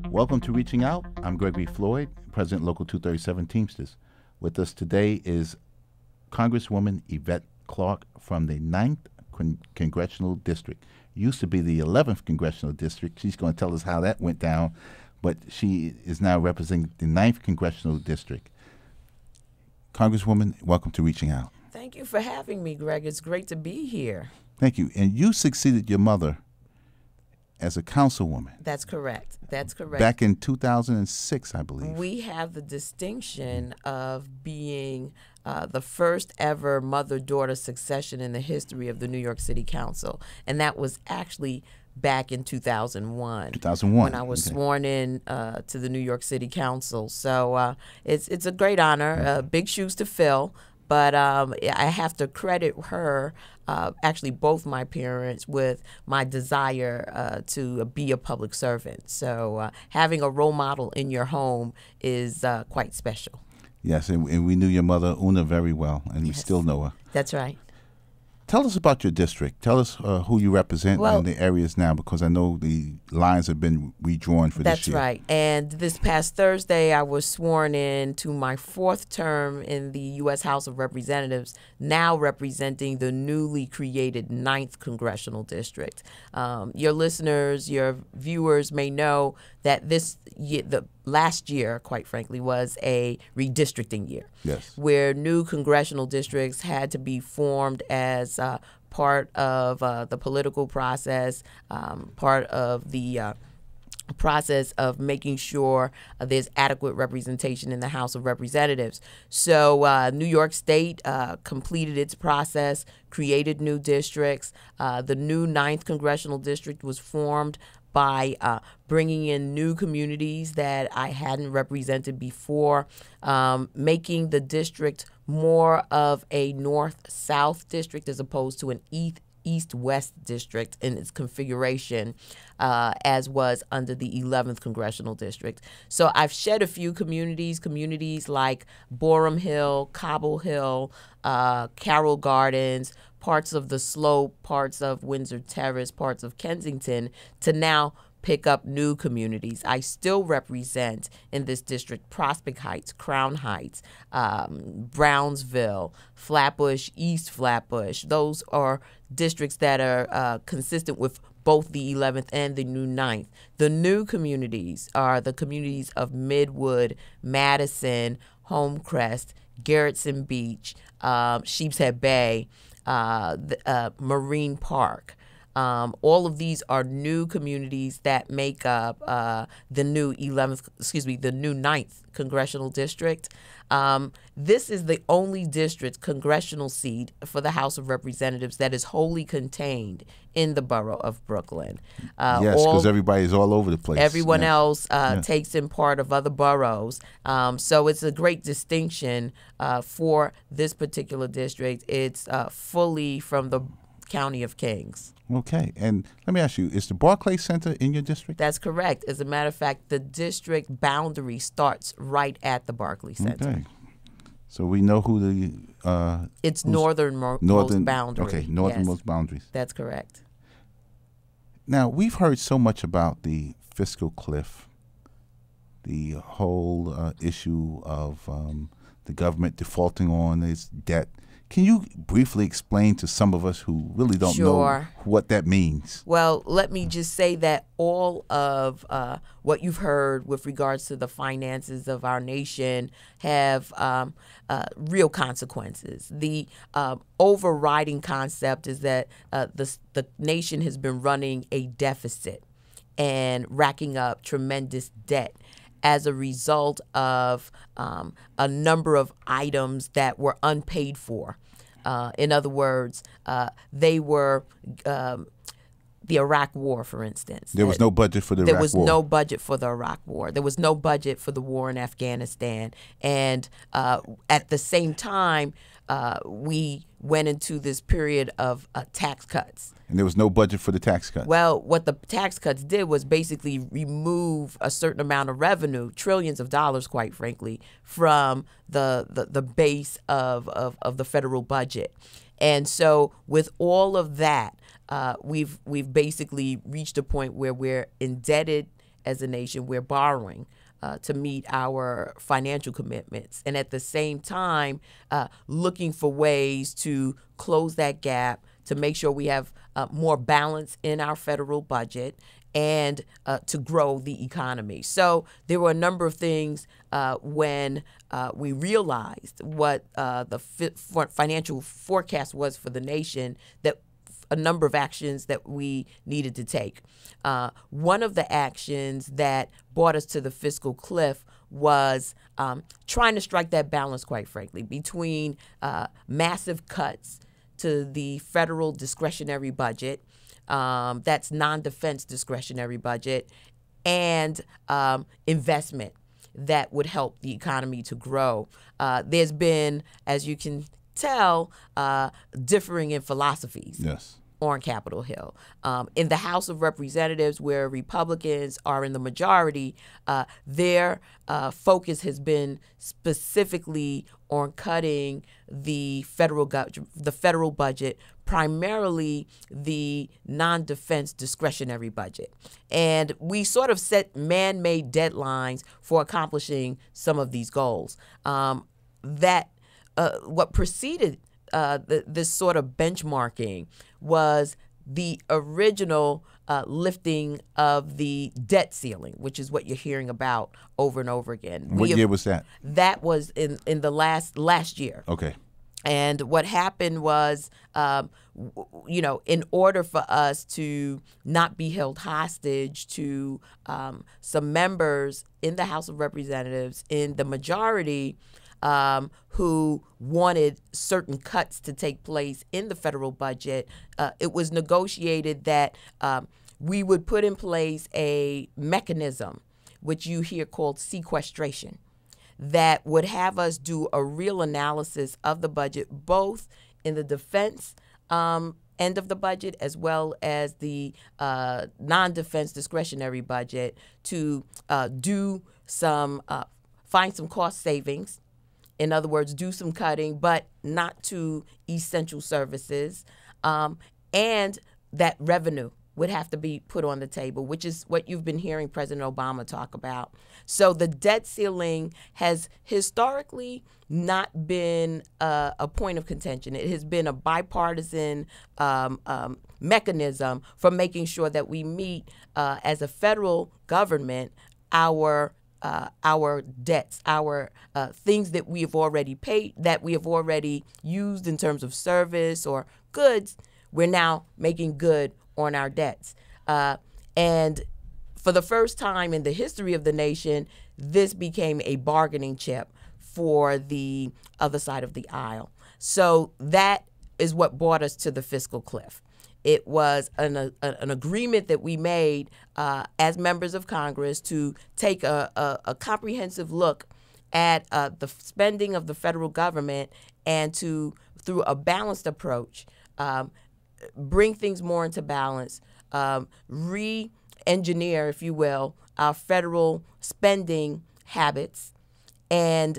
Welcome to Reaching Out. I'm Gregory Floyd, President Local 237 Teamsters. With us today is Congresswoman Yvette Clarke from the 9th Congressional District. Used to be the 11th Congressional District. She's going to tell us how that went down, but she is now representing the 9th Congressional District. Congresswoman, welcome to Reaching Out. Thank you for having me, Greg. It's great to be here. Thank you. And you succeeded your mother as a councilwoman. That's correct. That's correct. Back in 2006, I believe. We have the distinction of being the first ever mother-daughter succession in the history of the New York City Council. And that was actually back in 2001. 2001. When I was sworn in to the New York City Council. So it's a great honor, big shoes to fill. But I have to credit her, actually both my parents, with my desire to be a public servant. So having a role model in your home is quite special. Yes, and we knew your mother, Una, very well, and we still know her. That's right. Tell us about your district. Tell us who you represent in the areas now, because I know the lines have been redrawn for this year. That's right. And this past Thursday, I was sworn in to my 4th term in the U.S. House of Representatives, now representing the newly created 9th Congressional District. Your listeners, your viewers may know that this year, the last year, quite frankly, was a redistricting year. Yes. Where new congressional districts had to be formed as part of the political process, part of the process of making sure there's adequate representation in the House of Representatives. So New York State completed its process, created new districts. The new 9th Congressional District was formed by bringing in new communities that I hadn't represented before, making the district more of a north-south district as opposed to an east-west district in its configuration, as was under the 11th Congressional District. So I've shed a few communities like Borum Hill, Cobble Hill, Carroll Gardens, parts of the Slope, parts of Windsor Terrace, parts of Kensington, to now pick up new communities. I still represent in this district Prospect Heights, Crown Heights, Brownsville, Flatbush, East Flatbush. Those are districts that are consistent with both the 11th and the new 9th. The new communities are the communities of Midwood, Madison, Homecrest, Garrettson Beach, Sheepshead Bay, Marine Park. All of these are new communities that make up the new 9th Congressional District. This is the only district congressional seat for the House of Representatives that is wholly contained in the borough of Brooklyn. Yes, because everybody's all over the place. Everyone else takes in part of other boroughs. So it's a great distinction for this particular district. It's fully from the County of Kings. Okay, and let me ask you, is the Barclays Center in your district? That's correct. As a matter of fact, the district boundary starts right at the Barclays Center. Okay, so we know who the... it's northernmost boundary. Okay, northernmost boundaries. That's correct. Now, we've heard so much about the fiscal cliff, the whole issue of the government defaulting on its debt. Can you briefly explain to some of us who really don't know what that means? Well, let me just say that all of what you've heard with regards to the finances of our nation have real consequences. The overriding concept is that the nation has been running a deficit and racking up tremendous debt as a result of a number of items that were unpaid for. In other words, they were the Iraq War, for instance. There was no budget for the Iraq War. There was no budget for the Iraq War. There was no budget for the war in Afghanistan. And at the same time, we went into this period of tax cuts. And there was no budget for the tax cuts. Well, what the tax cuts did was basically remove a certain amount of revenue, trillions of dollars, quite frankly, from the base of the federal budget. And so with all of that, we've basically reached a point where we're indebted as a nation. We're borrowing to meet our financial commitments, and at the same time looking for ways to close that gap, to make sure we have more balance in our federal budget, and to grow the economy. So there were a number of things when we realized what the financial forecast was for the nation, that a number of actions that we needed to take. One of the actions that brought us to the fiscal cliff was trying to strike that balance, quite frankly, between massive cuts to the federal discretionary budget, that's non-defense discretionary budget, and investment that would help the economy to grow. There's been, as you can tell, differing in philosophies. Yes. On Capitol Hill. In the House of Representatives, where Republicans are in the majority, their focus has been specifically on cutting the federal budget, primarily the non-defense discretionary budget. And we sort of set man-made deadlines for accomplishing some of these goals. What preceded this sort of benchmarking was the original lifting of the debt ceiling, which is what you're hearing about over and over again. What year was that? That was in the last year. Okay. And what happened was, in order for us to not be held hostage to some members in the House of Representatives in the majority who wanted certain cuts to take place in the federal budget, it was negotiated that we would put in place a mechanism, which you hear called sequestration, that would have us do a real analysis of the budget, both in the defense end of the budget as well as the non-defense discretionary budget, to find some cost savings. In other words, do some cutting, but not to essential services. And that revenue would have to be put on the table, which is what you've been hearing President Obama talk about. So the debt ceiling has historically not been a point of contention. It has been a bipartisan mechanism for making sure that we meet, as a federal government, our debts, our things that we have already paid, that we have already used in terms of service or goods. We're now making good on our debts. And for the first time in the history of the nation, this became a bargaining chip for the other side of the aisle. So that is what brought us to the fiscal cliff. It was an agreement that we made as members of Congress to take a comprehensive look at the spending of the federal government and to, through a balanced approach, bring things more into balance, re-engineer, if you will, our federal spending habits, and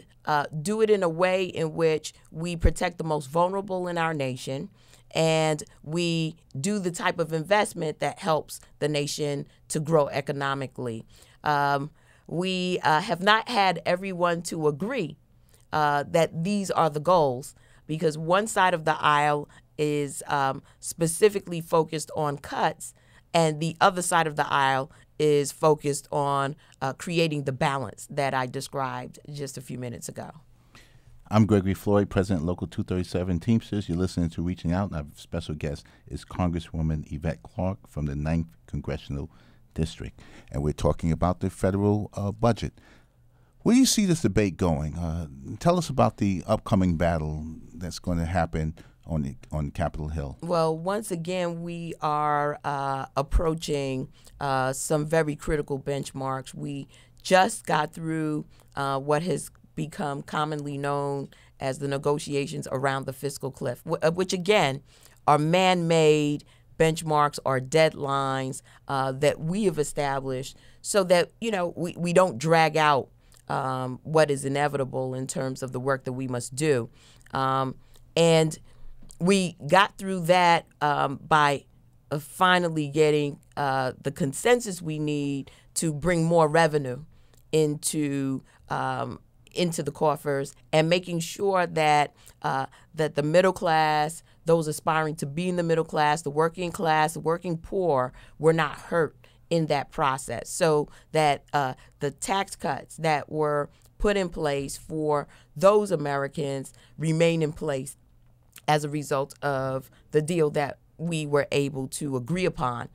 do it in a way in which we protect the most vulnerable in our nation, and we do the type of investment that helps the nation to grow economically. We have not had everyone to agree that these are the goals, because one side of the aisle is specifically focused on cuts, and the other side of the aisle is focused on creating the balance that I described just a few minutes ago. I'm Gregory Floyd, President Local 237 Teamsters. You're listening to Reaching Out, and our special guest is Congresswoman Yvette Clarke from the 9th Congressional District. And we're talking about the federal budget. Where do you see this debate going? Tell us about the upcoming battle that's going to happen on Capitol Hill. Well, once again, we are approaching some very critical benchmarks. We just got through what has become commonly known as the negotiations around the fiscal cliff, which again are man-made benchmarks or deadlines that we have established so that, we don't drag out what is inevitable in terms of the work that we must do. And we got through that by finally getting the consensus we need to bring more revenue into the coffers, and making sure that that the middle class, those aspiring to be in the middle class, the working poor, were not hurt in that process, so that the tax cuts that were put in place for those Americans remain in place as a result of the deal that we were able to agree upon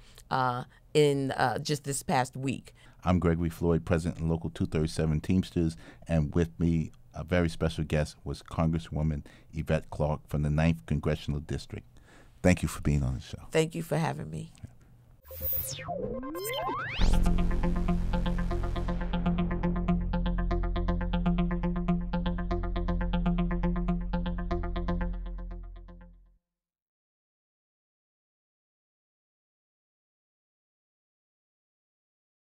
in just this past week. I'm Gregory Floyd, President of Local 237 Teamsters, and with me, a very special guest was Congresswoman Yvette Clarke from the 9th Congressional District. Thank you for being on the show. Thank you for having me.